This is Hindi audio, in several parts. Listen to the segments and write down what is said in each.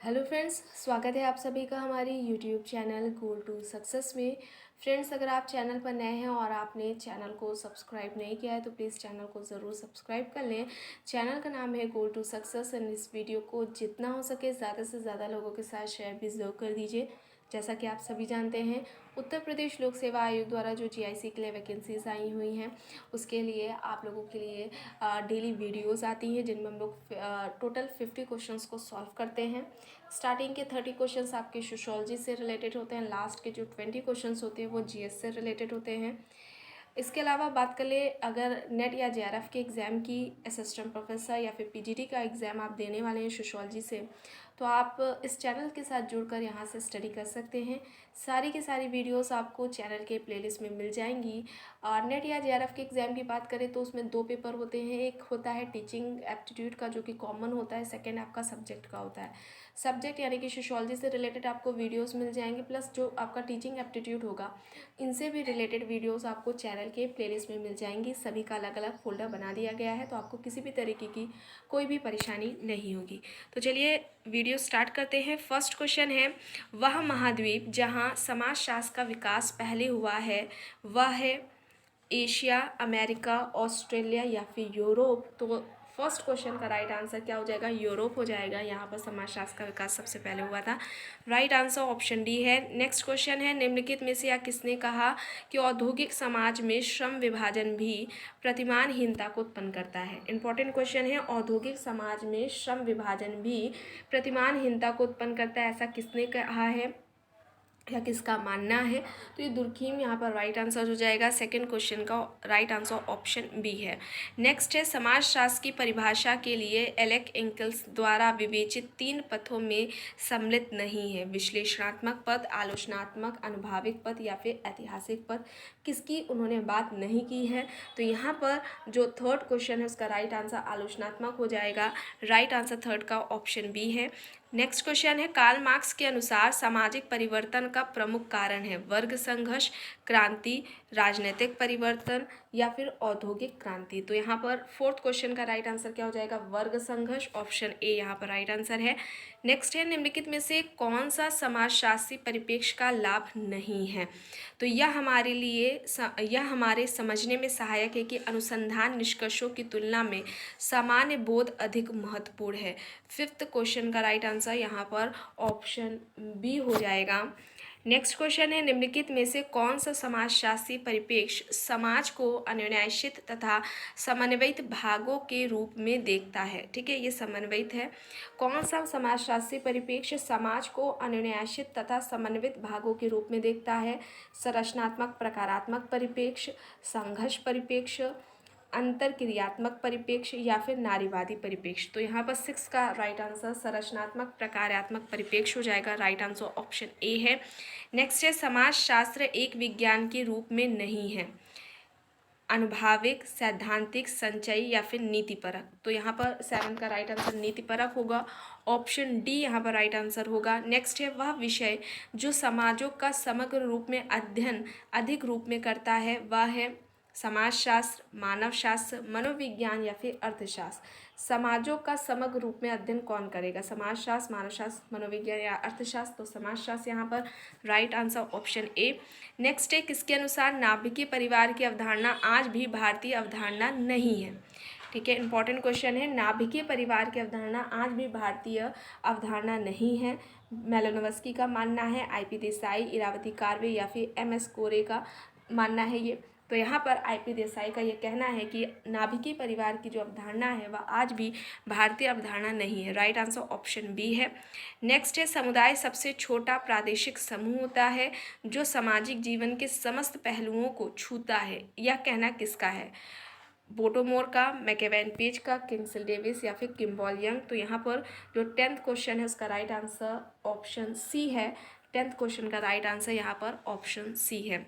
हेलो फ्रेंड्स, स्वागत है आप सभी का हमारी YouTube channel goal to success में। फ्रेंड्स, अगर आप चैनल पर नए हैं और आपने चैनल को सब्सक्राइब नहीं किया है तो प्लीज़ चैनल को ज़रूर सब्सक्राइब कर लें। चैनल का नाम है गोल टू सक्सेस एंड इस वीडियो को जितना हो सके ज़्यादा से ज़्यादा लोगों के साथ शेयर भी ज़रूर कर दीजिए। जैसा कि आप सभी जानते हैं, उत्तर प्रदेश लोक सेवा आयोग द्वारा जो जीआईसी के लिए वैकेंसीज आई हुई हैं उसके लिए आप लोगों के लिए डेली वीडियोस आती हैं जिनमें हम लोग टोटल 50 क्वेश्चंस को सॉल्व करते हैं। स्टार्टिंग के 30 क्वेश्चंस आपके सोशियोलॉजी से रिलेटेड होते हैं, लास्ट के जो 20 क्वेश्चंस होते हैं वो जीएस से रिलेटेड होते हैं। इसके अलावा बात कर ले, अगर नेट या जेआरएफ के एग्ज़ाम की असिस्टेंट प्रोफेसर या फिर पीजीटी का एग्ज़ाम आप देने वाले हैं सोशियोलॉजी से, तो आप इस चैनल के साथ जुड़कर यहाँ से स्टडी कर सकते हैं। सारी की सारी वीडियोस आपको चैनल के प्लेलिस्ट में मिल जाएंगी। और नेट या जेआरएफ के एग्ज़ाम की बात करें तो उसमें 2 पेपर होते हैं। एक होता है टीचिंग एप्टीट्यूड का जो कि कॉमन होता है, सेकेंड आपका सब्जेक्ट का होता है। सब्जेक्ट यानी कि सोशियोलॉजी से रिलेटेड आपको वीडियोस मिल जाएंगे, प्लस जो आपका टीचिंग एप्टीट्यूड होगा इनसे भी रिलेटेड वीडियोस आपको चैनल के प्लेलिस्ट में मिल जाएंगी। सभी का अलग अलग फोल्डर बना दिया गया है, तो आपको किसी भी तरीके की कोई भी परेशानी नहीं होगी। तो चलिए वीडियो स्टार्ट करते हैं। फर्स्ट क्वेश्चन है, वह महाद्वीप जहाँ समाजशास्त्र का विकास पहले हुआ है वह है एशिया, अमेरिका, ऑस्ट्रेलिया या फिर यूरोप। तो फर्स्ट क्वेश्चन का राइट आंसर क्या हो जाएगा? यूरोप हो जाएगा। यहाँ पर समाजशास्त्र का विकास सबसे पहले हुआ था। राइट आंसर ऑप्शन डी है। नेक्स्ट क्वेश्चन है, निम्नलिखित में से या किसने कहा कि औद्योगिक समाज में श्रम विभाजन भी प्रतिमानहीनता को उत्पन्न करता है? इंपॉर्टेंट क्वेश्चन है, औद्योगिक समाज में श्रम विभाजन भी प्रतिमानहीनता को उत्पन्न करता है, ऐसा किसने कहा है या किसका मानना है? तो ये दुर्खीम यहाँ पर राइट आंसर हो जाएगा। सेकंड क्वेश्चन का राइट आंसर ऑप्शन बी है। नेक्स्ट है, समाजशास्त्र की परिभाषा के लिए एलेक एंकल्स द्वारा विवेचित 3 पथों में सम्मिलित नहीं है। विश्लेषणात्मक पथ, आलोचनात्मक, अनुभाविक पथ या फिर ऐतिहासिक पथ, किसकी उन्होंने बात नहीं की है? तो यहाँ पर जो थर्ड क्वेश्चन है उसका राइट आंसर आलोचनात्मक हो जाएगा। राइट आंसर थर्ड का ऑप्शन बी है। नेक्स्ट क्वेश्चन है, कार्ल मार्क्स के अनुसार सामाजिक परिवर्तन का प्रमुख कारण है वर्ग संघर्ष, क्रांति, राजनीतिक परिवर्तन या फिर औद्योगिक क्रांति? तो यहाँ पर फोर्थ क्वेश्चन का राइट आंसर क्या हो जाएगा? वर्ग संघर्ष, ऑप्शन ए यहाँ पर राइट आंसर है। नेक्स्ट है, निम्नलिखित में से कौन सा समाजशास्त्री परिप्रेक्ष्य का लाभ नहीं है? तो यह हमारे समझने में सहायक है कि अनुसंधान निष्कर्षों की तुलना में सामान्य बोध अधिक महत्वपूर्ण है। फिफ्थ क्वेश्चन का राइट आंसर यहाँ पर ऑप्शन बी हो जाएगा। नेक्स्ट क्वेश्चन है, निम्नलिखित में से कौन सा समाजशास्त्री परिप्रेक्ष्य समाज को अन्योन्याश्रित तथा समन्वित भागों के रूप में देखता है? ठीक है, ये समन्वित है। कौन सा समाजशास्त्री परिप्रेक्ष्य समाज को अन्योन्याश्रित तथा समन्वित भागों के रूप में देखता है? संरचनात्मक प्रकारात्मक परिप्रेक्ष्य, संघर्ष परिप्रेक्ष्य, अंतर क्रियात्मक परिप्रेक्ष्य या फिर नारीवादी परिप्रेक्ष्य? तो यहाँ पर 6 का राइट आंसर संरचनात्मक प्रकारात्मक परिप्रेक्ष्य हो जाएगा। राइट आंसर ऑप्शन ए है। नेक्स्ट है, समाजशास्त्र एक विज्ञान के रूप में नहीं है, अनुभाविक, सैद्धांतिक, संचयी या फिर नीतिपरक? तो यहाँ पर 7 का राइट आंसर नीतिपरक होगा। ऑप्शन डी यहाँ पर राइट आंसर होगा। नेक्स्ट है, वह विषय जो समाजों का समग्र रूप में अध्ययन अधिक रूप में करता है वह है समाजशास्त्र, मानवशास्त्र, मनोविज्ञान या फिर अर्थशास्त्र? समाजों का समग्र रूप में अध्ययन कौन करेगा? समाजशास्त्र, मानवशास्त्र, मनोविज्ञान या अर्थशास्त्र? तो समाजशास्त्र यहाँ पर right answer option A. Next है, किसके अनुसार नाभिकीय परिवार की अवधारणा आज भी भारतीय अवधारणा नहीं है? ठीक है, इंपॉर्टेंट क्वेश्चन है। नाभिकीय परिवार की अवधारणा आज भी भारतीय अवधारणा नहीं है। मेलोनोवस्की का मानना है, आईपी देसाई, इरावती कार्वे या फिर एमएस कोरे का मानना है ये? तो यहाँ पर आईपी देसाई का ये कहना है कि नाभिकीय परिवार की जो अवधारणा है वह आज भी भारतीय अवधारणा नहीं है। राइट आंसर ऑप्शन बी है। नेक्स्ट है, समुदाय सबसे छोटा प्रादेशिक समूह होता है जो सामाजिक जीवन के समस्त पहलुओं को छूता है। यह कहना किसका है? बोटोमोर का, मैकेवेन पेज का, किंगसल डेविस या फिर किम्बॉल यंग? तो यहाँ पर जो 10th क्वेश्चन है उसका राइट आंसर ऑप्शन सी है। 10th क्वेश्चन का राइट आंसर यहाँ पर ऑप्शन सी है।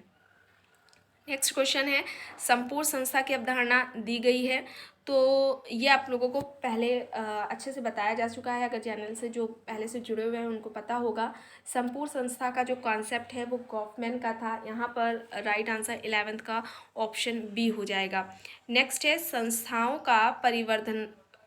नेक्स्ट क्वेश्चन है, संपूर्ण संस्था की अवधारणा दी गई है। तो ये आप लोगों को पहले अच्छे से बताया जा चुका है। अगर चैनल से जो पहले से जुड़े हुए हैं उनको पता होगा। संपूर्ण संस्था का जो कॉन्सेप्ट है वो गॉफमैन का था। यहाँ पर राइट आंसर 11th का ऑप्शन बी हो जाएगा। नेक्स्ट है, संस्थाओं का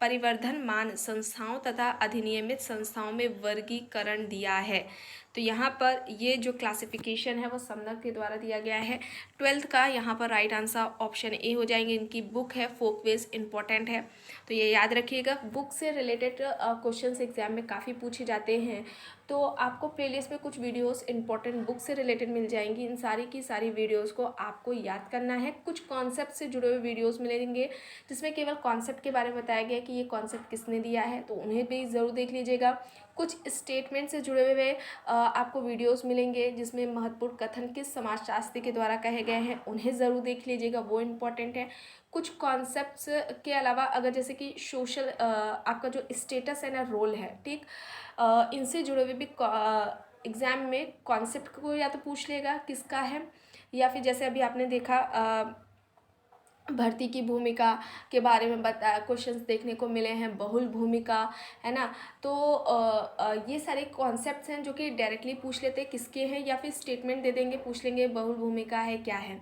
परिवर्धनमान संस्थाओं तथा अधिनियमित संस्थाओं में वर्गीकरण दिया है। तो यहाँ पर ये जो क्लासिफिकेशन है वो समनक के द्वारा दिया गया है। 12th का यहाँ पर राइट आंसर ऑप्शन ए हो जाएंगे। इनकी बुक है फोकवेज, इंपॉर्टेंट है तो ये याद रखिएगा। बुक से रिलेटेड क्वेश्चंस एग्जाम में काफ़ी पूछे जाते हैं, तो आपको प्लेलिस्ट में कुछ वीडियोस इंपॉर्टेंट बुक से रिलेटेड मिल जाएंगी। इन सारी की सारी वीडियोस को आपको याद करना है। कुछ कॉन्सेप्ट से जुड़े हुए वीडियोस मिलेंगे जिसमें केवल कॉन्सेप्ट के बारे में बताया गया कि ये कॉन्सेप्ट किसने दिया है, तो उन्हें भी ज़रूर देख लीजिएगा। कुछ स्टेटमेंट से जुड़े हुए आपको वीडियोस मिलेंगे जिसमें महत्वपूर्ण कथन किस समाजशास्त्री के द्वारा कहे गए हैं, उन्हें ज़रूर देख लीजिएगा, वो इम्पॉर्टेंट है। कुछ कॉन्सेप्ट्स के अलावा अगर जैसे कि सोशल आपका जो स्टेटस है ना, रोल है, ठीक, इनसे जुड़े हुए भी एग्ज़ाम में कॉन्सेप्ट को या तो पूछ लेगा किसका है, या फिर जैसे अभी आपने देखा भर्ती की भूमिका के बारे में बता क्वेश्चंस देखने को मिले हैं, बहुल भूमिका है ना। तो ये सारे कॉन्सेप्ट्स हैं जो कि डायरेक्टली पूछ लेते हैं किसके हैं, या फिर स्टेटमेंट दे देंगे, पूछ लेंगे बहुल भूमिका है क्या है।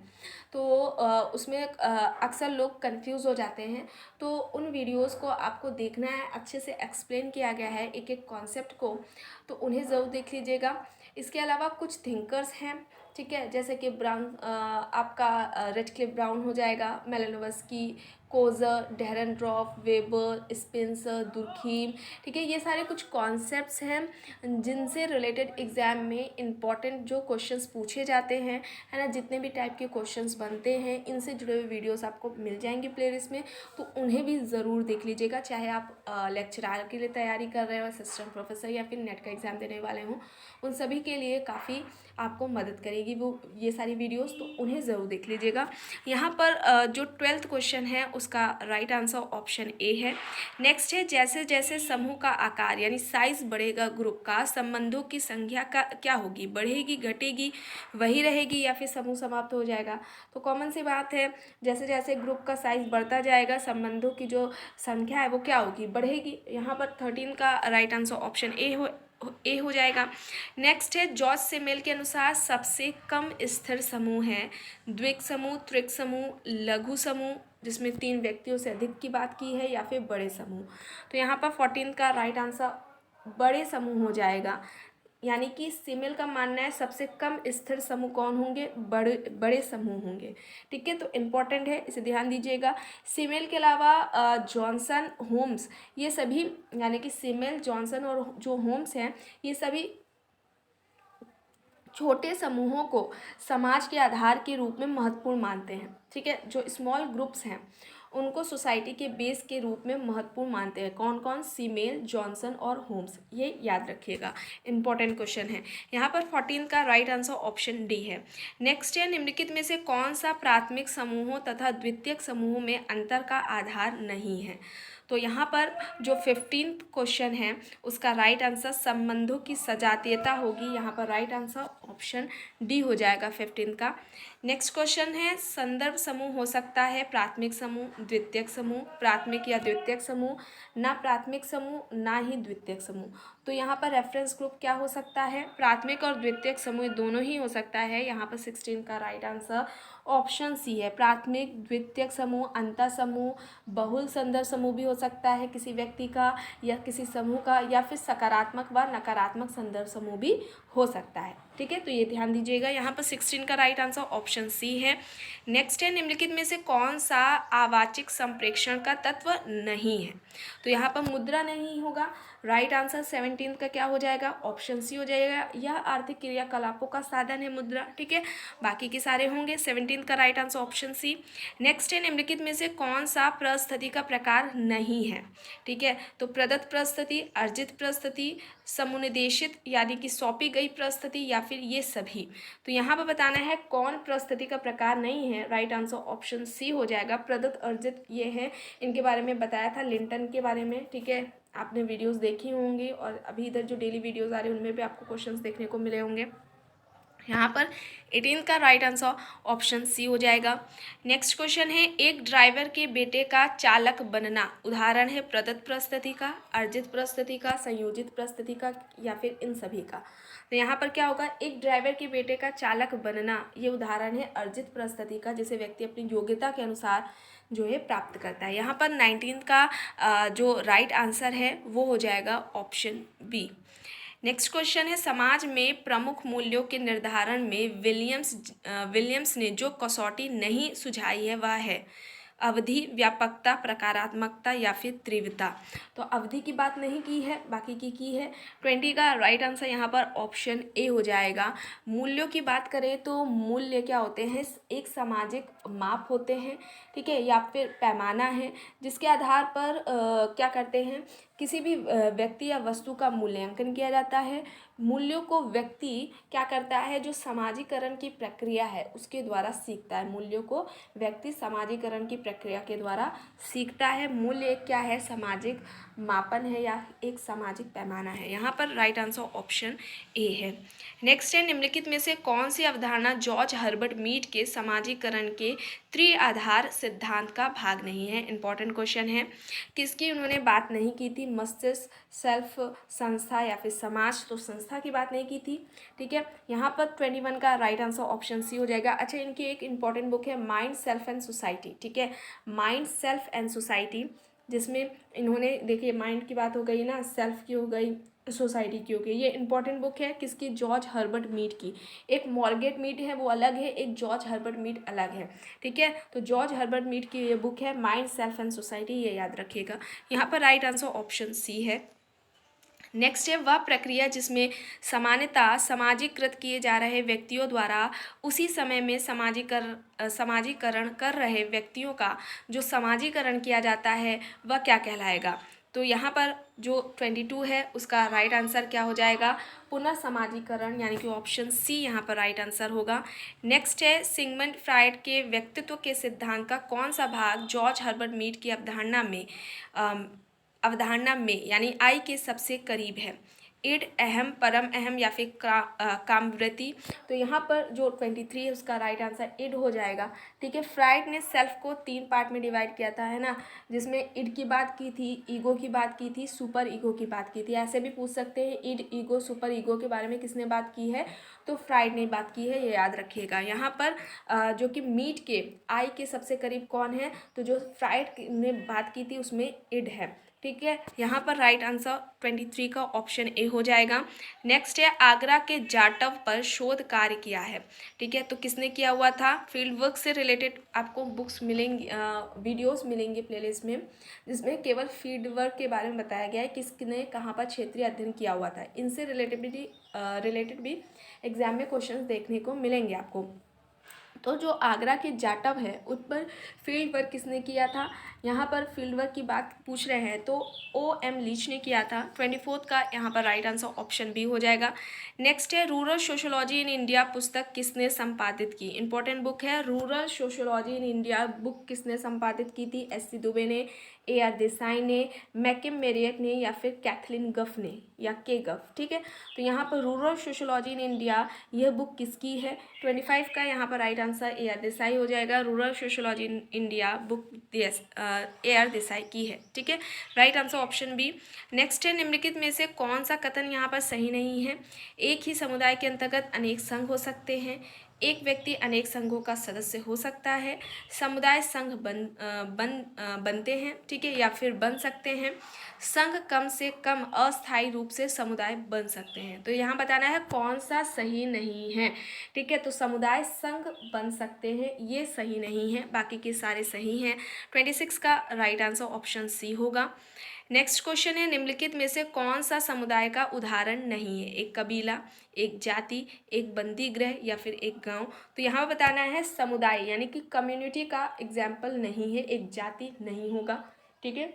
तो उसमें अक्सर लोग कंफ्यूज हो जाते हैं, तो उन वीडियोस को आपको देखना है, अच्छे से एक्सप्लेन किया गया है एक एक कॉन्सेप्ट को, तो उन्हें ज़रूर देख लीजिएगा। इसके अलावा कुछ थिंकर्स हैं, ठीक है, जैसे कि ब्राउन आपका रेडक्लिफ ब्राउन हो जाएगा, मेलानोव्स्की, कोजर, डेहरनड्रॉफ, वेबर, स्पेंसर, दुर्खीम, ठीक है। ये सारे कुछ कॉन्सेप्ट्स हैं जिनसे रिलेटेड एग्ज़ाम में इम्पॉर्टेंट जो क्वेश्चंस पूछे जाते हैं, है ना, जितने भी टाइप के क्वेश्चंस बनते हैं, इनसे जुड़े हुए वीडियोस आपको मिल जाएंगे प्लेलिस्ट में, तो उन्हें भी ज़रूर देख लीजिएगा। चाहे आप लेक्चरर के लिए तैयारी कर रहे हो, असिस्टेंट प्रोफेसर, या फिर नेट का एग्ज़ाम देने वाले हों, उन सभी के लिए काफ़ी आपको मदद करेगी वो ये सारी वीडियोस, तो उन्हें ज़रूर देख लीजिएगा। यहाँ पर जो 12th क्वेश्चन है उसका राइट आंसर ऑप्शन ए है। नेक्स्ट है, जैसे जैसे समूह का आकार यानी साइज बढ़ेगा ग्रुप का, संबंधों की संख्या का क्या होगी, बढ़ेगी, घटेगी, वही रहेगी, या फिर समूह समाप्त हो जाएगा। तो कॉमन सी बात है, जैसे जैसे ग्रुप का साइज बढ़ता जाएगा, संबंधों की जो संख्या है वो क्या होगी, बढ़ेगी। यहाँ पर 13 का राइट आंसर ऑप्शन ए हो जाएगा। नेक्स्ट है, जॉर्ज सेमेल के अनुसार सबसे कम स्थिर समूह है द्विक समूह, त्रिक समूह, लघु समूह जिसमें 3 व्यक्तियों से अधिक की बात की है, या फिर बड़े समूह। तो यहाँ पर 14 का राइट आंसर बड़े समूह हो जाएगा। यानी कि सेमेल का मानना है सबसे कम स्थिर समूह कौन होंगे, बड़े समूह होंगे, ठीक है। तो इम्पॉर्टेंट है, इसे ध्यान दीजिएगा। सेमेल के अलावा जॉनसन, होम्स, ये सभी यानी कि सेमेल, जॉनसन और जो होम्स हैं, ये सभी छोटे समूहों को समाज के आधार के रूप में महत्वपूर्ण मानते हैं, ठीक है। जो स्मॉल ग्रुप्स हैं उनको सोसाइटी के बेस के रूप में महत्वपूर्ण मानते हैं। कौन कौन, सीमेल, जॉनसन और होम्स, ये याद रखिएगा, इंपॉर्टेंट क्वेश्चन है। यहाँ पर 14 का राइट आंसर ऑप्शन डी है। नेक्स्ट है, निम्नलिखित में से कौन सा प्राथमिक समूहों तथा द्वितीयक समूहों में अंतर का आधार नहीं है। तो यहाँ पर जो 15 क्वेश्चन है उसका राइट आंसर संबंधों की सजातीयता होगी। यहाँ पर राइट आंसर ऑप्शन डी हो जाएगा 15 का। नेक्स्ट क्वेश्चन है, संदर्भ समूह हो सकता है प्राथमिक समूह, द्वितीयक समूह, प्राथमिक या द्वितीयक समूह, ना प्राथमिक समूह, ना ही द्वितीयक समूह। तो यहाँ पर रेफरेंस ग्रुप क्या हो सकता है, प्राथमिक और द्वितीयक समूह दोनों ही हो सकता है। यहाँ पर 16 का राइट आंसर ऑप्शन सी है, प्राथमिक, द्वितीयक समूह, अंतर समूह, बहुल संदर्भ समूह भी हो सकता है किसी व्यक्ति का या किसी समूह का, या फिर सकारात्मक व नकारात्मक संदर्भ समूह भी हो सकता है, ठीक है। तो ये ध्यान दीजिएगा। यहाँ पर 16 का राइट आंसर ऑप्शन सी है। नेक्स्ट है, निम्नलिखित में से कौन सा आवाचिक संप्रेषण का तत्व नहीं है। तो यहाँ पर मुद्रा नहीं होगा। राइट आंसर 17 का क्या हो जाएगा, ऑप्शन सी हो जाएगा। यह आर्थिक क्रियाकलापों का साधन है मुद्रा, ठीक है। बाकी के सारे होंगे। 17 का right answer option C. Next है, निम्नलिखित में से कौन सा प्रस्थिति का प्रकार नहीं है, ठीक है। तो प्रदत्त प्रस्थिति, अर्जित प्रस्थिति, समुनिदेशित यानी कि सौंपी गई प्रस्थिति, या फिर ये सभी। तो यहाँ पर बताना है कौन प्रस्थिति का प्रकार नहीं है। राइट आंसर ऑप्शन सी हो जाएगा। प्रदत्त, अर्जित ये है, इनके बारे में बताया था लिंटन के बारे में, ठीक है। आपने वीडियोस देखी होंगी और अभी इधर जो डेली वीडियोस आ रहे हैं उनमें भी आपको क्वेश्चंस देखने को मिले होंगे। यहाँ पर 18 का राइट आंसर ऑप्शन सी हो जाएगा। नेक्स्ट क्वेश्चन है, एक ड्राइवर के बेटे का चालक बनना उदाहरण है प्रदत्त परिस्थिति का, अर्जित परिस्थिति का, संयोजित परिस्थिति का या फिर इन सभी का। तो यहाँ पर क्या होगा, एक ड्राइवर के बेटे का चालक बनना ये उदाहरण है अर्जित परिस्थिति का, जिसे व्यक्ति अपनी योग्यता के अनुसार जो है प्राप्त करता है। यहाँ पर 19 का जो राइट आंसर है वो हो जाएगा ऑप्शन बी। नेक्स्ट क्वेश्चन है, समाज में प्रमुख मूल्यों के निर्धारण में विलियम्स ने जो कसौटी नहीं सुझाई है वह है अवधि, व्यापकता, प्रकारात्मकता या फिर तीव्रता। तो अवधि की बात नहीं की है, बाकी की है। 20 का राइट आंसर यहाँ पर ऑप्शन ए हो जाएगा। मूल्यों की बात करें तो मूल्य क्या होते हैं, एक सामाजिक माप होते हैं, ठीक है, या फिर पैमाना है जिसके आधार पर क्या करते हैं, किसी भी व्यक्ति या वस्तु का मूल्यांकन किया जाता है। मूल्यों को व्यक्ति क्या करता है, जो समाजीकरण की प्रक्रिया है उसके द्वारा सीखता है। मूल्यों को व्यक्ति समाजीकरण की प्रक्रिया के द्वारा सीखता है। मूल्य एक क्या है, सामाजिक मापन है या एक सामाजिक पैमाना है। यहाँ पर राइट आंसर ऑप्शन ए है। नेक्स्ट है, निम्नलिखित में से कौन सी अवधारणा जॉर्ज हर्बर्ट मीड के समाजीकरण के त्रिआधार सिद्धांत का भाग नहीं है। इंपॉर्टेंट क्वेश्चन है, किसकी उन्होंने बात नहीं की थी, मस्तिष्क, सेल्फ, संस्था या फिर समाज। तो संस्था की बात नहीं की थी, ठीक है। यहाँ पर 21 का राइट आंसर ऑप्शन सी हो जाएगा। अच्छा, इनकी एक इंपॉर्टेंट बुक है माइंड, सेल्फ एंड सोसाइटी, ठीक है, माइंड, सेल्फ एंड सोसाइटी, जिसमें इन्होंने देखिए माइंड की बात हो गई ना, सेल्फ की हो गई, सोसाइटी की हो गई। ये इंपॉर्टेंट बुक है किसकी, जॉर्ज हर्बर्ट मीड की। एक मॉर्गेट मीड है वो अलग है, एक जॉर्ज हर्बर्ट मीड अलग है, ठीक है। तो जॉर्ज हर्बर्ट मीड की ये बुक है माइंड, सेल्फ एंड सोसाइटी, ये याद रखिएगा। यहाँ पर राइट आंसर ऑप्शन सी है। नेक्स्ट है, वह प्रक्रिया जिसमें सामान्यतः समाजीकृत किए जा रहे व्यक्तियों द्वारा उसी समय में समाजीकरण कर रहे व्यक्तियों का जो समाजीकरण किया जाता है वह क्या कहलाएगा। तो यहाँ पर जो 22 है उसका राइट आंसर क्या हो जाएगा, पुनर्समाजीकरण, यानी कि ऑप्शन सी यहाँ पर राइट आंसर होगा। नेक्स्ट है, सिगमंड फ्रायड के व्यक्तित्व के सिद्धांत का कौन सा भाग जॉर्ज हर्बर्ट मीड की अवधारणा में यानी आई के सबसे करीब है, इड, अहम, परम अहम या फिर कामवृत्ति। तो यहाँ पर जो 23 है उसका राइट आंसर इड हो जाएगा, ठीक है। फ्राइड ने सेल्फ को 3 पार्ट में डिवाइड किया था, है ना, जिसमें इड की बात की थी, ईगो की बात की थी, सुपर ईगो की बात की थी। ऐसे भी पूछ सकते हैं इड, ईगो, सुपर ईगो के बारे में किसने बात की है, तो फ्राइड ने बात की है, ये याद रखिएगा। यहाँ पर जो कि मीट के आई के सबसे करीब कौन है, तो जो फ्राइड ने बात की थी उसमें इड है, ठीक है। यहाँ पर राइट आंसर 23 का ऑप्शन ए हो जाएगा। नेक्स्ट है, आगरा के जाटव पर शोध कार्य किया है, ठीक है, तो किसने किया हुआ था। फील्ड वर्क से रिलेटेड आपको बुक्स मिलेंगी, वीडियोस मिलेंगे प्लेलिस्ट में, जिसमें केवल फील्ड वर्क के बारे में बताया गया है, किसने कहाँ पर क्षेत्रीय अध्ययन किया हुआ था। इनसे रिलेटेड भी एग्जाम में क्वेश्चन देखने को मिलेंगे आपको। तो जो आगरा के जाटव है उस पर फील्ड वर्क किसने किया था, यहाँ पर फील्ड वर्क की बात पूछ रहे हैं तो O.M. लीच ने किया था। 24 का यहाँ पर राइट आंसर ऑप्शन बी हो जाएगा। नेक्स्ट है, रूरल सोशोलॉजी इन इंडिया पुस्तक किसने संपादित की। इंपॉर्टेंट बुक है rural sociology in India, book किसने संपादित की थी, S.C. दुबे ने, A.R. देसाई ने, मैकम मेरियट ने या फिर कैथलीन गफ ने या के गफ, ठीक है। तो यहाँ पर रूरल सोशोलॉजी इन इंडिया यह बुक किसकी है। 25 का यहाँ पर राइट आंसर A.R. देसाई हो जाएगा। Rural sociology in India book A.R. Desai की है, ठीक है, right answer option B. Next है, निम्नलिखित में से कौन सा कथन यहाँ पर सही नहीं है। एक ही समुदाय के अंतर्गत अनेक संघ हो सकते हैं, एक व्यक्ति अनेक संघों का सदस्य हो सकता है, समुदाय संघ बनते हैं, ठीक है, या फिर बन सकते हैं, संघ कम से कम अस्थायी रूप से समुदाय बन सकते हैं। तो यहाँ बताना है कौन सा सही नहीं है, ठीक है। तो समुदाय संघ बन सकते हैं ये सही नहीं है, बाकी के सारे सही हैं। 26 का राइट आंसर ऑप्शन सी होगा। नेक्स्ट क्वेश्चन है, निम्नलिखित में से कौन सा समुदाय का उदाहरण नहीं है। एक कबीला, एक जाति, एक बंदी गृह या फिर एक गांव। तो यहाँ बताना है समुदाय यानी कि कम्युनिटी का एग्जाम्पल नहीं है, एक जाति नहीं होगा, ठीक है।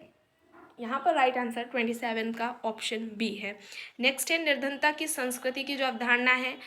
यहाँ पर राइट आंसर 27 का ऑप्शन बी है। नेक्स्ट है, निर्धनता की संस्कृति की जो अवधारणा है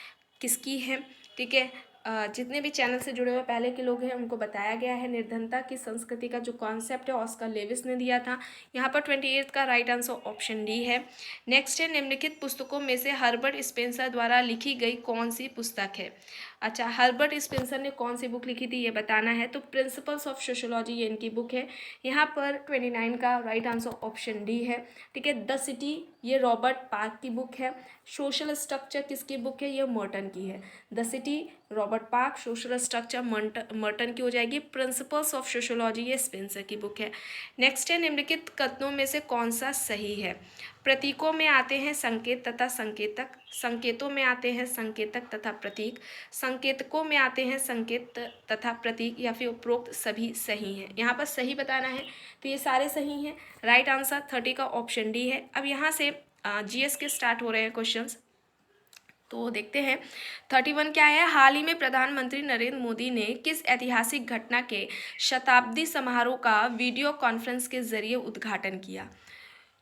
किसकी है, ठीक है, जितने भी चैनल से जुड़े हुए पहले के लोग हैं उनको बताया गया है। निर्धनता की संस्कृति का जो कॉन्सेप्ट है ऑस्कर लेविस ने दिया था। यहाँ पर 28 का राइट आंसर ऑप्शन डी है। नेक्स्ट है, निम्नलिखित पुस्तकों में से हर्बर्ट स्पेंसर द्वारा लिखी गई कौन सी पुस्तक है। अच्छा, हर्बर्ट स्पेंसर ने कौन सी बुक लिखी थी ये बताना है। तो प्रिंसिपल्स ऑफ सोशियोलॉजी ये इनकी बुक है। यहाँ पर 29 का राइट आंसर ऑप्शन डी है। ठीक है, द सिटी ये रॉबर्ट पार्क की बुक है। सोशल स्ट्रक्चर किसकी बुक है, ये मर्टन की है। The city Robert park, social structure Merton की हो जाएगी। प्रिंसिपल्स ऑफ सोशियोलॉजी ये स्पेंसर की बुक है। नेक्स्ट है, निम्नलिखित कथनों में से कौन सा सही है। प्रतीकों में आते हैं संकेत तथा संकेतक, संकेतों में आते हैं संकेतक तथा प्रतीक, संकेतकों में आते हैं संकेत तथा प्रतीक, या फिर उपरोक्त सभी सही हैं। यहाँ पर सही बताना है, तो ये सारे सही हैं। राइट आंसर 30 का ऑप्शन डी है। अब यहाँ से जीएस के स्टार्ट हो रहे हैं क्वेश्चंस, तो देखते हैं। 31 क्या है, हाल ही में प्रधानमंत्री नरेंद्र मोदी ने किस ऐतिहासिक घटना के शताब्दी समारोह का वीडियो कॉन्फ्रेंस के जरिए उद्घाटन किया।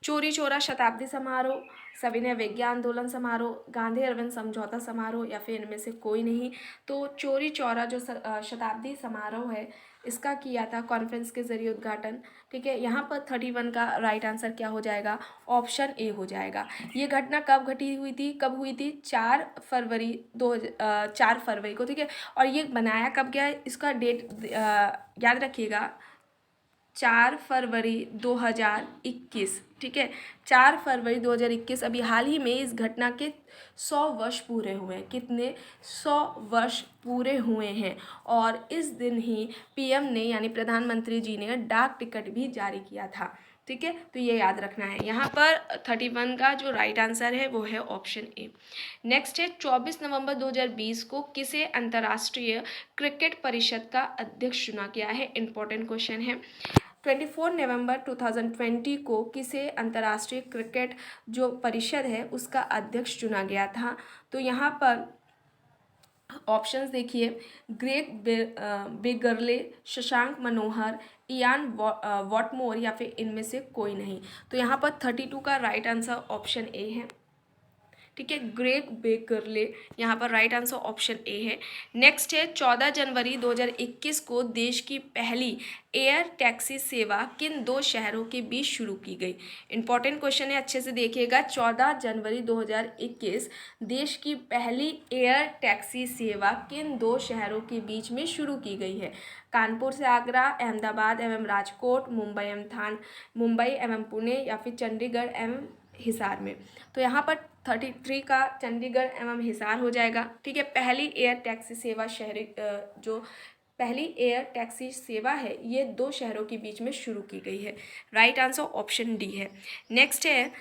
चोरी चौरा शताब्दी समारोह, सविनय विज्ञान आंदोलन समारोह, गांधी अरविंद समझौता समारोह, या फिर इनमें से कोई नहीं। तो चोरी चौरा जो शताब्दी समारोह है इसका किया था कॉन्फ्रेंस के जरिए उद्घाटन। ठीक है, यहाँ पर 31 का राइट आंसर क्या हो जाएगा, ऑप्शन ए हो जाएगा। ये घटना कब कब हुई थी 4 फरवरी को। ठीक है, और ये बनाया कब गया, इसका डेट याद रखिएगा, 4 फरवरी 2021। ठीक है, 4 फरवरी 2021। अभी हाल ही में इस घटना के 100 वर्ष पूरे हुए हैं। कितने, 100 वर्ष पूरे हुए हैं। और इस दिन ही पीएम ने यानी प्रधानमंत्री जी ने डाक टिकट भी जारी किया था। ठीक है, तो ये याद रखना है। यहाँ पर 31 का जो राइट आंसर है वो है ऑप्शन ए। नेक्स्ट है, 24 नवंबर 2020 को किसे अंतर्राष्ट्रीय क्रिकेट परिषद का अध्यक्ष चुना गया है। इंपॉर्टेंट क्वेश्चन है। 24 नवंबर 2020 को किसे अंतर्राष्ट्रीय क्रिकेट जो परिषद है उसका अध्यक्ष चुना गया था। तो यहाँ पर ऑप्शंस देखिए, Greg बेगरले, Shashank Manohar, Ian Whatmore, या फिर इनमें से कोई नहीं। तो यहाँ पर 32 का राइट आंसर ऑप्शन ए है। ठीक है, ग्रेग बेकरले, यहाँ पर राइट आंसर ऑप्शन ए है। नेक्स्ट है, 14 जनवरी 2021 को देश की पहली एयर टैक्सी सेवा किन 2 शहरों के बीच शुरू की गई। इंपॉर्टेंट क्वेश्चन है, अच्छे से देखिएगा। 14 जनवरी 2021 देश की पहली एयर टैक्सी सेवा किन 2 शहरों के बीच में शुरू की गई है। कानपुर से आगरा, अहमदाबाद एवं राजकोट, मुंबई एवं पुणे, या फिर चंडीगढ़ एवं हिसार में। तो यहाँ पर 33 का चंडीगढ़ एवं हिसार हो जाएगा। ठीक है, पहली एयर टैक्सी सेवा जो पहली एयर टैक्सी सेवा है ये 2 शहरों के बीच में शुरू की गई है। राइट आंसर ऑप्शन डी है। नेक्स्ट है,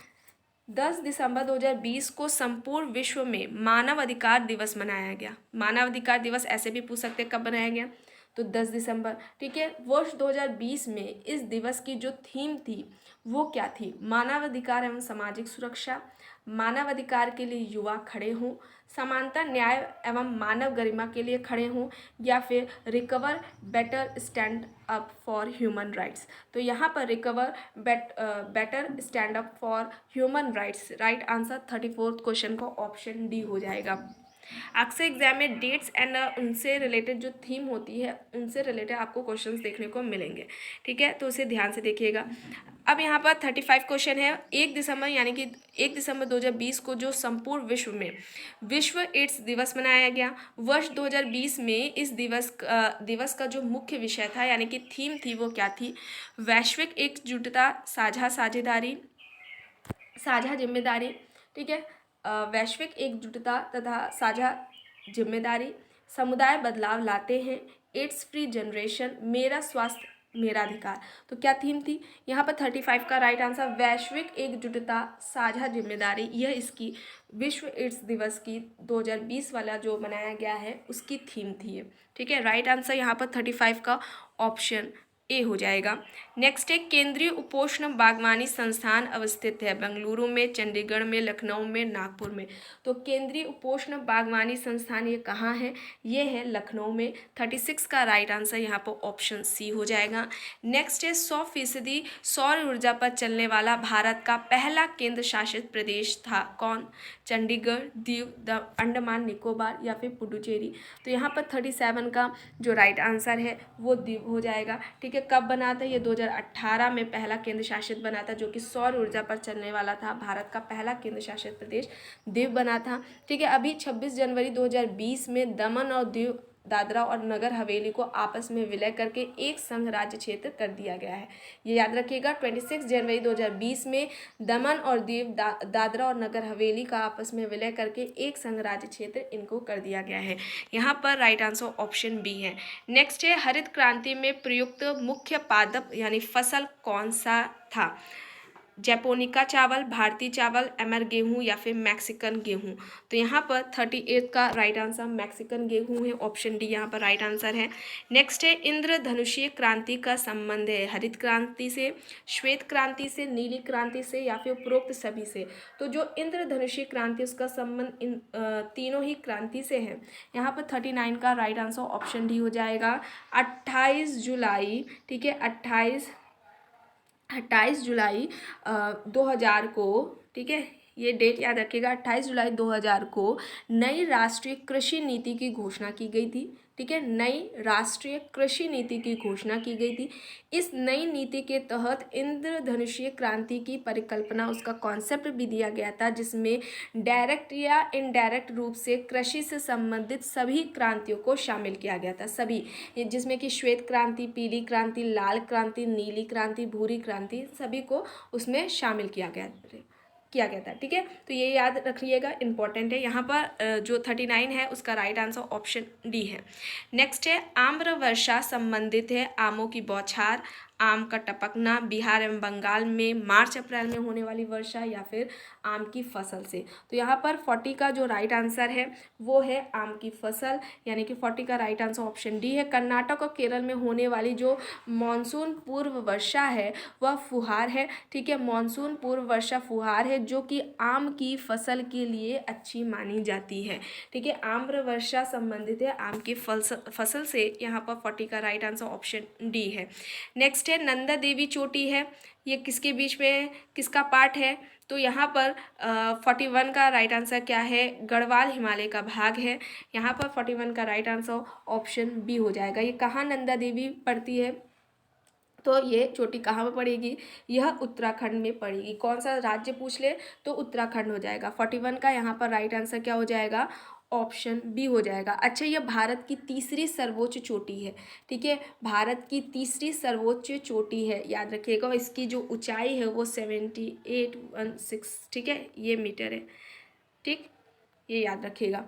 10 दिसंबर 2020 को संपूर्ण विश्व में मानव अधिकार दिवस मनाया गया। मानव अधिकार दिवस ऐसे भी पूछ सकते हैं कब बनाया गया, तो 10 दिसंबर। ठीक है, वर्ष 2020 में इस दिवस की जो थीम थी वो क्या थी, मानव अधिकार एवं सामाजिक सुरक्षा, मानव अधिकार के लिए युवा खड़े हों, समानता न्याय एवं मानव गरिमा के लिए खड़े हों, या फिर recover better stand up for human rights. तो यहाँ पर recover better stand up for human rights. Right answer 34 question का ऑप्शन डी हो जाएगा। अक्सर एग्जाम में डेट्स एंड उनसे रिलेटेड जो थीम होती है उनसे रिलेटेड आपको क्वेश्चंस देखने को मिलेंगे। ठीक है, तो उसे ध्यान से देखिएगा। अब यहाँ पर 35 क्वेश्चन है। 1 दिसंबर यानी कि 1 दिसंबर 2020 को जो संपूर्ण विश्व में विश्व एड्स दिवस मनाया गया। वर्ष 2020 में इस दिवस का जो मुख्य विषय था यानी कि थीम थी वो क्या थी, वैश्विक एकजुटता, साझेदारी, साझा जिम्मेदारी। ठीक है, वैश्विक एकजुटता तथा साझा जिम्मेदारी, समुदाय बदलाव लाते हैं, एड्स फ्री जनरेशन, मेरा स्वास्थ्य मेरा अधिकार। तो क्या थीम थी, यहाँ पर 35 का राइट आंसर वैश्विक एकजुटता साझा जिम्मेदारी, यह इसकी विश्व एड्स दिवस की 2020 वाला जो मनाया गया है उसकी थीम थी। ठीक है, राइट आंसर यहाँ पर 35 का ऑप्शन ए हो जाएगा। नेक्स्ट है केंद्रीय उपोष्ण बागवानी संस्थान अवस्थित है बेंगलुरु में, चंडीगढ़ में, लखनऊ में, नागपुर में। तो केंद्रीय उपोष्ण बागवानी संस्थान ये कहाँ है? ये है लखनऊ में। 36 का राइट आंसर यहाँ पर ऑप्शन सी हो जाएगा। नेक्स्ट है 100% सौर ऊर्जा पर चलने वाला भारत का पहला केंद्र शासित प्रदेश था कौन? चंडीगढ़, दीव, अंडमान निकोबार या फिर पुडुचेरी। तो यहाँ पर 37 का जो राइट आंसर है वो दीव हो जाएगा। ठीक है, कब बना था? ये 2018 में पहला केंद्र शासित बना था, जो कि सौर ऊर्जा पर चलने वाला था। भारत का पहला केंद्र शासित प्रदेश दीव बना था। ठीक है, अभी 26 जनवरी 2020 में दमन और दीव, दादरा और नगर हवेली को आपस में विलय करके एक संघ राज्य क्षेत्र कर दिया गया है। ये याद रखिएगा, 26 जनवरी 2020 में दमन और दीव, दादरा और नगर हवेली का आपस में विलय करके एक संघ राज्य क्षेत्र इनको कर दिया गया है। यहाँ पर राइट आंसर ऑप्शन बी है। नेक्स्ट है हरित क्रांति में प्रयुक्त मुख्य पादप यानी फसल कौन सा था? जैपोनिका चावल, भारतीय चावल, अमर गेहूं या फिर मैक्सिकन गेहूं। तो यहाँ पर 38 का राइट आंसर मैक्सिकन गेहूं है। ऑप्शन डी यहाँ पर राइट आंसर है। नेक्स्ट है इंद्रधनुषीय क्रांति का संबंध है हरित क्रांति से, श्वेत क्रांति से, नीली क्रांति से या फिर उपरोक्त सभी से। तो जो इंद्रधनुषीय क्रांति उसका संबंध इन तीनों ही क्रांति से है। यहाँ पर 39 का राइट आंसर ऑप्शन डी हो जाएगा। 28 जुलाई, ठीक है, 28 जुलाई 2000 को, ठीक है, ये डेट याद रखिएगा, 28 जुलाई 2000 को नई राष्ट्रीय कृषि नीति की घोषणा की गई थी। ठीक है, नई राष्ट्रीय कृषि नीति की घोषणा की गई थी। इस नई नीति के तहत इंद्रधनुषीय क्रांति की परिकल्पना, उसका कॉन्सेप्ट भी दिया गया था, जिसमें डायरेक्ट या इनडायरेक्ट रूप से कृषि से संबंधित सभी क्रांतियों को शामिल किया गया था। सभी, जिसमें कि श्वेत क्रांति, पीली क्रांति, लाल क्रांति, नीली क्रांति, भूरी क्रांति, सभी को उसमें शामिल किया गया था। ठीक है, तो ये याद रखिएगा, इंपॉर्टेंट है। यहाँ पर जो 39 है उसका राइट आंसर ऑप्शन डी है। नेक्स्ट है आम्र वर्षा संबंधित है आमों की बौछार, आम का टपकना, बिहार एवं बंगाल में मार्च अप्रैल में होने वाली वर्षा या फिर आम की फसल से। तो यहाँ पर 40 का जो राइट आंसर है वो है आम की फसल, यानी कि 40 का राइट आंसर ऑप्शन डी है। कर्नाटक और केरल में होने वाली जो मानसून पूर्व वर्षा है वह फुहार है। ठीक है, मानसून पूर्व वर्षा फुहार है, जो कि आम की फसल के लिए अच्छी मानी जाती है। ठीक है, आम्र वर्षा संबंधित है आम की फसल से। यहाँ पर 40 का राइट आंसर ऑप्शन डी है। नेक्स्ट है नंदा देवी चोटी है, ये किसके बीच में है, किसका पार्ट है? तो यहाँ पर 41 का राइट आंसर क्या है? गढ़वाल हिमालय का भाग है। यहाँ पर 41 का राइट आंसर ऑप्शन बी हो जाएगा। ये कहाँ नंदा देवी पड़ती है? तो ये चोटी कहाँ पर पड़ेगी? यह उत्तराखंड में पड़ेगी। कौन सा राज्य पूछ ले तो उत्तराखंड हो जाएगा। 41 का यहाँ पर राइट आंसर क्या हो जाएगा? ऑप्शन बी हो जाएगा। अच्छा, यह भारत की तीसरी सर्वोच्च चोटी है। ठीक है, भारत की तीसरी सर्वोच्च चोटी है, याद रखिएगा। इसकी जो ऊंचाई है वो 7816, ठीक है, ये मीटर है। ठीक, ये याद रखिएगा।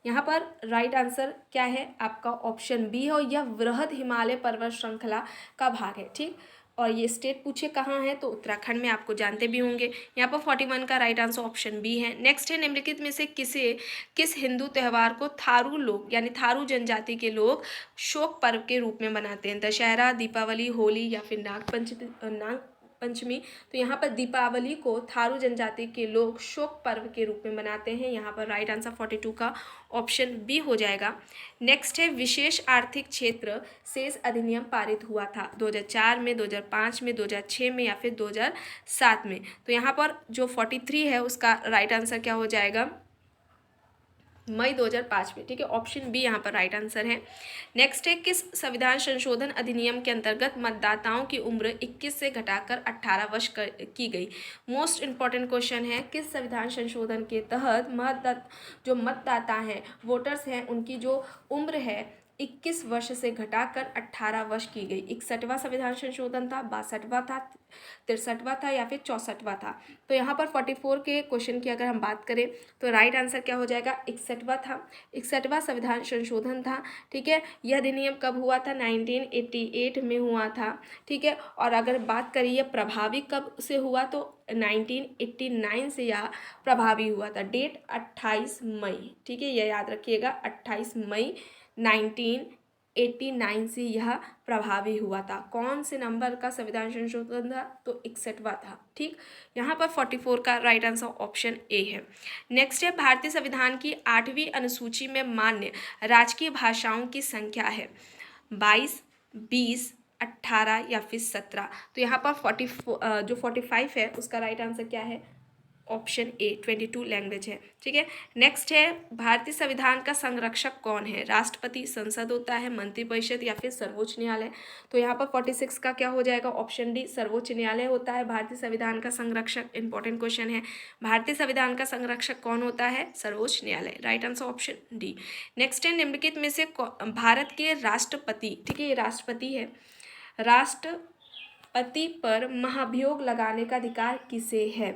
यहाँ पर राइट आंसर क्या है आपका? ऑप्शन बी है, और यह वृहद हिमालय पर्वत श्रृंखला का भाग है। ठीक, और ये स्टेट पूछे कहाँ है तो उत्तराखंड में, आपको जानते भी होंगे। यहाँ पर 41 का राइट आंसर ऑप्शन बी है। नेक्स्ट है निम्नलिखित में से किस हिंदू त्यौहार को थारू लोग यानी थारू जनजाति के लोग शोक पर्व के रूप में मनाते हैं? दशहरा, दीपावली, होली या फिर नाग पंचमी। तो यहाँ पर दीपावली को थारू जनजाति के लोग शोक पर्व के रूप में मनाते हैं। यहाँ पर राइट आंसर 42 का ऑप्शन बी हो जाएगा। नेक्स्ट है विशेष आर्थिक क्षेत्र शेष अधिनियम पारित हुआ था 2004 में, 2005 में, 2006 में या फिर 2007 में। तो यहाँ पर जो 43 है उसका राइट आंसर क्या हो जाएगा? मई 2005 में। ठीक है, ऑप्शन बी यहाँ पर राइट आंसर है। नेक्स्ट है किस संविधान संशोधन अधिनियम के अंतर्गत मतदाताओं की उम्र 21 से घटाकर 18 वर्ष की गई? मोस्ट इंपॉर्टेंट क्वेश्चन है, किस संविधान संशोधन के तहत जो मतदाता हैं, वोटर्स हैं, उनकी जो उम्र है 21 वर्ष से घटाकर 18 वर्ष की गई? 61वां संविधान संशोधन था, 62वां था, 63वां था या फिर 64वां था? तो यहाँ पर 44 के क्वेश्चन की अगर हम बात करें तो राइट आंसर क्या हो जाएगा? 61वां था, 61वां संविधान संशोधन था। ठीक है, यह अधिनियम कब हुआ था? 1988 में हुआ था। ठीक है, और अगर बात करिए प्रभावी कब से हुआ तो 1989 से यह प्रभावी हुआ था। डेट 28 मई। ठीक है, यह याद रखिएगा, 28 मई 19 1889 से यह प्रभावी हुआ था। कौन से नंबर का संविधान संशोधन था? तो 61वां था। ठीक, यहाँ पर 44 का राइट आंसर ऑप्शन ए है। नेक्स्ट है, भारतीय संविधान की 8वीं अनुसूची में मान्य राजकीय भाषाओं की संख्या है 22, 20, 18 या फिर 17। तो यहाँ पर 45 है उसका राइट आंसर क्या है? ऑप्शन ए 22 लैंग्वेज है। ठीक है, नेक्स्ट है, भारतीय संविधान का संरक्षक कौन है? राष्ट्रपति, संसद होता है, मंत्रिपरिषद या फिर सर्वोच्च न्यायालय। तो यहाँ पर 46 का क्या हो जाएगा? ऑप्शन डी सर्वोच्च न्यायालय होता है भारतीय संविधान का संरक्षक। इंपॉर्टेंट क्वेश्चन है, भारतीय संविधान का संरक्षक कौन होता है? सर्वोच्च न्यायालय। Right answer option D. Next है, निम्नलिखित में से भारत के राष्ट्रपति, ठीक है ये राष्ट्रपति है, राष्ट्रपति पर महाभियोग लगाने का अधिकार किसे है?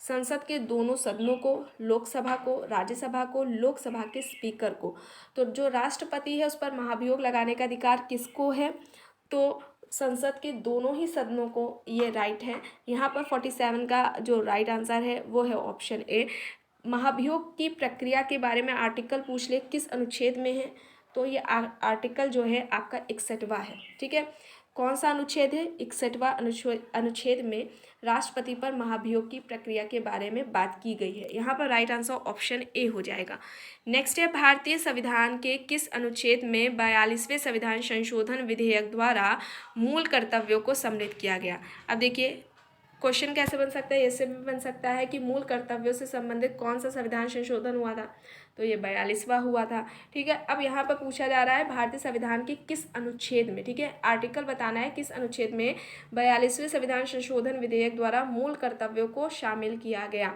संसद के दोनों सदनों को, लोकसभा को, राज्यसभा को, लोकसभा के स्पीकर को। तो जो राष्ट्रपति है उस पर महाभियोग लगाने का अधिकार किसको है? तो संसद के दोनों ही सदनों को ये राइट है। यहाँ पर 47 का जो राइट आंसर है वो है ऑप्शन ए। महाभियोग की प्रक्रिया के बारे में आर्टिकल पूछ ले किस अनुच्छेद में है? तो ये आर्टिकल जो है आपका 61वां है। ठीक है, कौन सा अनुच्छेद है? 61वां अनुच्छेद में राष्ट्रपति पर महाभियोग की प्रक्रिया के बारे में बात की गई है। यहाँ पर राइट आंसर ऑप्शन ए हो जाएगा। नेक्स्ट है, भारतीय संविधान के किस अनुच्छेद में 42वें संविधान संशोधन विधेयक द्वारा मूल कर्तव्यों को सम्मिलित किया गया? अब देखिए क्वेश्चन कैसे बन सकता है, ऐसे भी बन सकता है कि मूल कर्तव्यों से संबंधित कौन सा संविधान संशोधन हुआ था? तो ये 42वां हुआ था। ठीक है, अब यहाँ पर पूछा जा रहा है भारतीय संविधान के किस अनुच्छेद में, ठीक है आर्टिकल बताना है किस अनुच्छेद में 42वें संविधान संशोधन विधेयक द्वारा मूल कर्तव्यों को शामिल किया गया।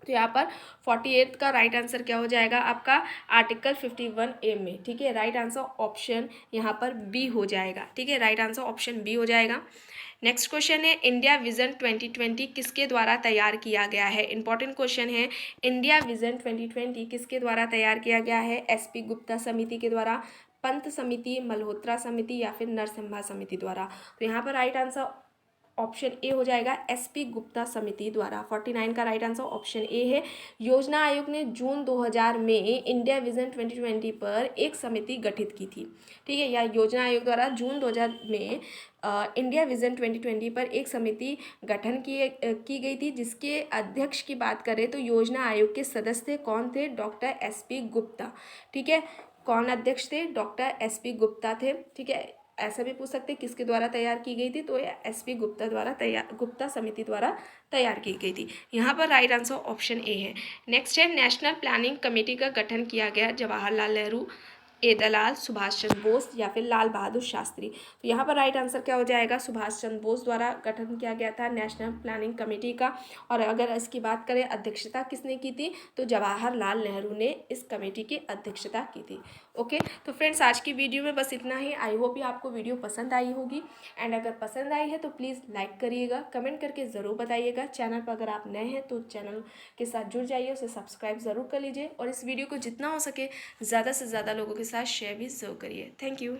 तो यहाँ पर 48 का राइट आंसर क्या हो जाएगा आपका? आर्टिकल 51A में। ठीक है, राइट आंसर ऑप्शन यहाँ पर बी हो जाएगा। ठीक है, राइट आंसर ऑप्शन बी हो जाएगा। नेक्स्ट क्वेश्चन है, इंडिया विजन 2020 किसके द्वारा तैयार किया गया है? इंपॉर्टेंट क्वेश्चन है, इंडिया विजन 2020 किसके द्वारा तैयार किया गया है? SP गुप्ता समिति के द्वारा, पंत समिति, मल्होत्रा समिति या फिर नरसिम्हा समिति द्वारा। तो यहाँ पर राइट आंसर ऑप्शन ए हो जाएगा, SP गुप्ता समिति द्वारा। 49 का राइट आंसर ऑप्शन ए है। योजना आयोग ने जून 2000 में इंडिया विजन 2020 पर एक समिति गठित की थी। ठीक है, या योजना आयोग द्वारा जून 2000 में इंडिया विजन 2020 पर एक समिति गठन की गई थी, जिसके अध्यक्ष की बात करें तो योजना आयोग के सदस्य कौन थे? Doctor SP Gupta. ठीक है, कौन अध्यक्ष थे? डॉक्टर SP गुप्ता थे। ठीक है, ऐसा भी पूछ सकते किसके द्वारा तैयार की गई थी? तो ये SP गुप्ता समिति द्वारा तैयार की गई थी। यहाँ पर राइट आंसर ऑप्शन ए है। नेक्स्ट है, नेशनल प्लानिंग कमेटी का गठन किया गया जवाहरलाल नेहरू, ए दलाल, सुभाष चंद्र बोस या फिर लाल बहादुर शास्त्री। तो यहाँ पर राइट आंसर क्या हो जाएगा? सुभाष चंद्र बोस द्वारा गठन किया गया था नेशनल प्लानिंग कमेटी का। और अगर इसकी बात करें अध्यक्षता किसने की थी, तो जवाहरलाल नेहरू ने इस कमेटी की अध्यक्षता की थी। ओके, तो फ्रेंड्स आज की वीडियो में बस इतना ही। आई होप आपको वीडियो पसंद आई होगी, एंड अगर पसंद आई है तो प्लीज़ लाइक करिएगा, कमेंट करके ज़रूर बताइएगा। चैनल पर अगर आप नए हैं तो चैनल के साथ जुड़ जाइए, उसे सब्सक्राइब ज़रूर कर लीजिए, और इस वीडियो को जितना हो सके ज़्यादा से ज़्यादा लोगों के साथ शेयर भी ज़रूर करिए। Thank you.